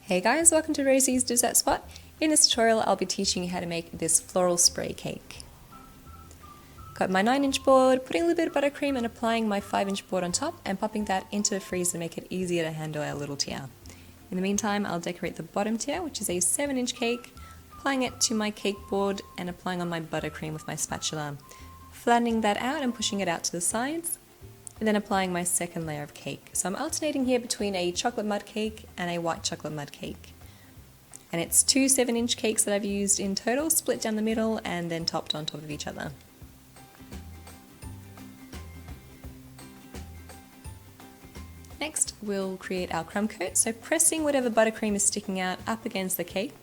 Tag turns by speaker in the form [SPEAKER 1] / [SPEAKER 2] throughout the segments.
[SPEAKER 1] Hey guys, welcome to Rosie's Dessert Spot. In this tutorial I'll be teaching you how to make this floral spray cake. Got my 9-inch board, putting a little bit of buttercream and applying my 5-inch board on top and popping that into the freezer to make it easier to handle our little tier. In the meantime I'll decorate the bottom tier, which is a 7-inch cake, applying it to my cake board and applying on my buttercream with my spatula, flattening that out and pushing it out to the sides, and then applying my second layer of cake. So I'm alternating here between a chocolate mud cake and a white chocolate mud cake. And it's two 7-inch cakes that I've used in total, split down the middle and then topped on top of each other. Next, we'll create our crumb coat, so pressing whatever buttercream is sticking out up against the cake,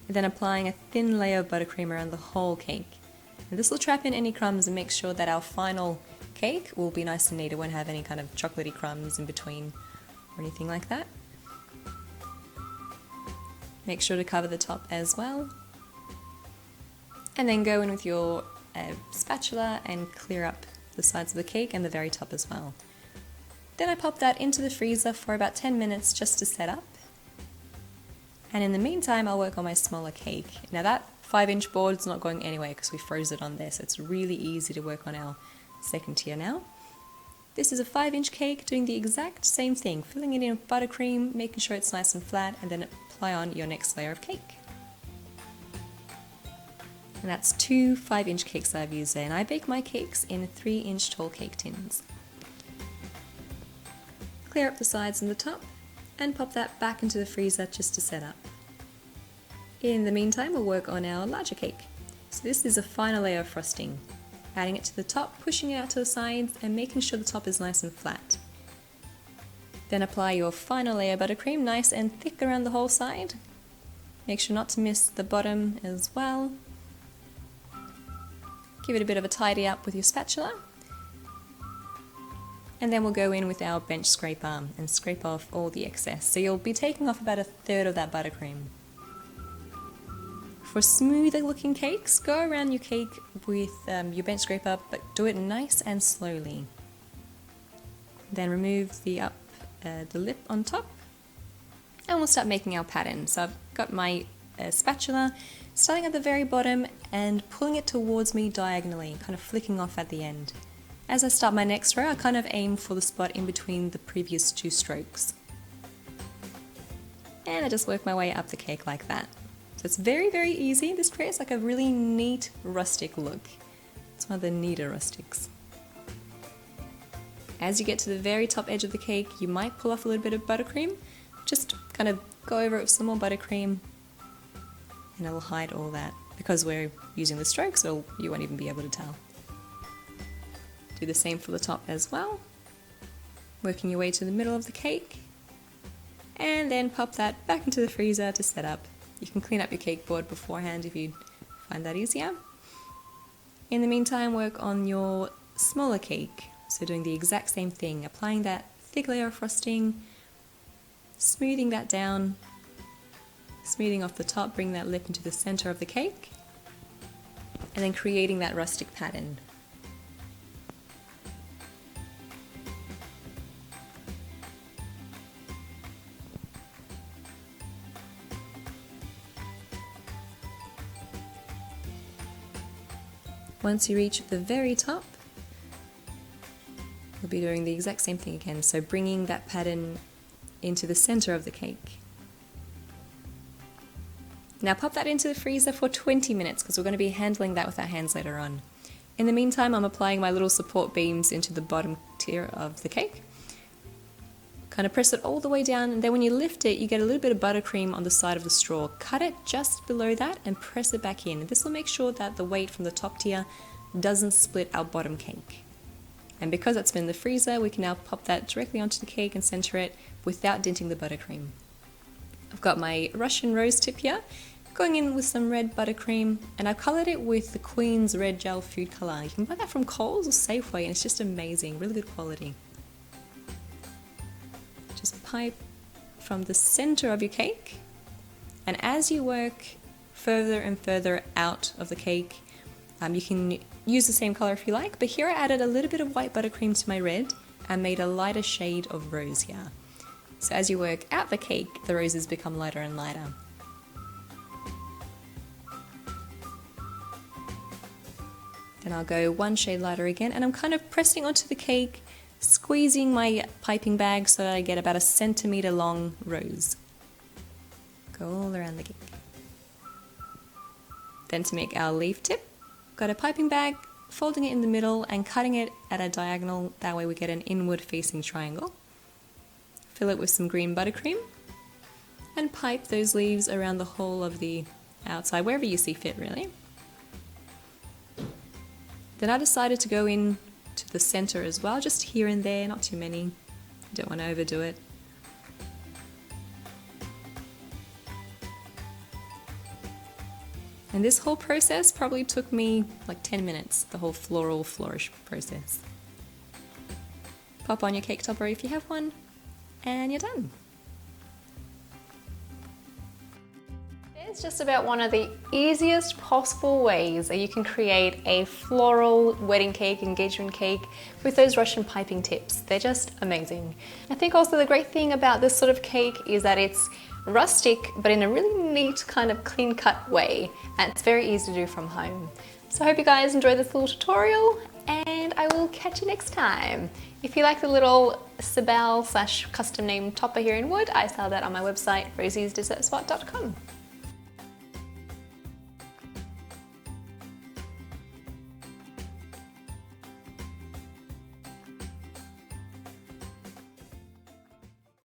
[SPEAKER 1] and then applying a thin layer of buttercream around the whole cake. And this will trap in any crumbs and make sure that our final cake will be nice and neat. It won't have any kind of chocolatey crumbs in between or anything like that. Make sure to cover the top as well. And then go in with your spatula and clear up the sides of the cake and the very top as well. Then I pop that into the freezer for about 10 minutes just to set up. And in the meantime, I'll work on my smaller cake. Now that 5-inch board is not going anywhere because we froze it on there, so it's really easy to work on our second tier now. This is a 5-inch cake doing the exact same thing, filling it in with buttercream, making sure it's nice and flat, and then apply on your next layer of cake. And that's two 5-inch cakes that I've used there, and I bake my cakes in 3-inch tall cake tins. Clear up the sides and the top, and pop that back into the freezer just to set up. In the meantime, we'll work on our larger cake. So this is a final layer of frosting. Adding it to the top, pushing it out to the sides, and making sure the top is nice and flat. Then apply your final layer of buttercream, nice and thick around the whole side. Make sure not to miss the bottom as well. Give it a bit of a tidy up with your spatula. And then we'll go in with our bench scraper and scrape off all the excess. So you'll be taking off about 1/3 of that buttercream. For smoother looking cakes, go around your cake with your bench scraper, but do it nice and slowly. Then remove the lip on top, and we'll start making our pattern. So I've got my spatula, starting at the very bottom and pulling it towards me diagonally, kind of flicking off at the end. As I start my next row, I kind of aim for the spot in between the previous 2 strokes. And I just work my way up the cake like that. So it's very, very easy. This creates like a really neat rustic look. It's one of the neater rustics. As you get to the very top edge of the cake, you might pull off a little bit of buttercream. Just kind of go over it with some more buttercream, and it'll hide all that. Because we're using the strokes, you won't even be able to tell. Do the same for the top as well. Working your way to the middle of the cake, and then pop that back into the freezer to set up. You can clean up your cake board beforehand if you find that easier. In the meantime, work on your smaller cake. So doing the exact same thing, applying that thick layer of frosting, smoothing that down, smoothing off the top, bring that lip into the center of the cake, and then creating that rustic pattern. Once you reach the very top, we'll be doing the exact same thing again, so bringing that pattern into the center of the cake. Now pop that into the freezer for 20 minutes because we're going to be handling that with our hands later on. In the meantime, I'm applying my little support beams into the bottom tier of the cake. Kind of press it all the way down, and then when you lift it, you get a little bit of buttercream on the side of the straw. Cut it just below that and press it back in. This will make sure that the weight from the top tier doesn't split our bottom cake. And because it's been in the freezer, we can now pop that directly onto the cake and center it without denting the buttercream. I've got my Russian rose tip here, going in with some red buttercream, and I've colored it with the Queen's Red Gel Food Color. You can buy that from Kohl's or Safeway, and it's just amazing, really good quality. Just pipe from the center of your cake, and as you work further and further out of the cake, you can use the same color if you like, but here I added a little bit of white buttercream to my red and made a lighter shade of rose here. So as you work out the cake, the roses become lighter and lighter. Then I'll go one shade lighter again, and I'm kind of pressing onto the cake, squeezing my piping bag so that I get about a centimetre long rose. Go all around the cake. Then to make our leaf tip, got a piping bag, folding it in the middle and cutting it at a diagonal, that way we get an inward facing triangle. Fill it with some green buttercream and pipe those leaves around the whole of the outside, wherever you see fit really. Then I decided to go in to the center as well, just here and there, not too many. Don't want to overdo it. And this whole process probably took me like 10 minutes, the whole floral flourish process. Pop on your cake topper if you have one, and you're done.
[SPEAKER 2] It's just about one of the easiest possible ways that you can create a floral wedding cake, engagement cake with those Russian piping tips. They're just amazing. I think also the great thing about this sort of cake is that it's rustic, but in a really neat kind of clean cut way, and it's very easy to do from home. So I hope you guys enjoyed this little tutorial, and I will catch you next time. If you like the little Sibel / custom name topper here in wood, I sell that on my website, rosiesdessertspot.com.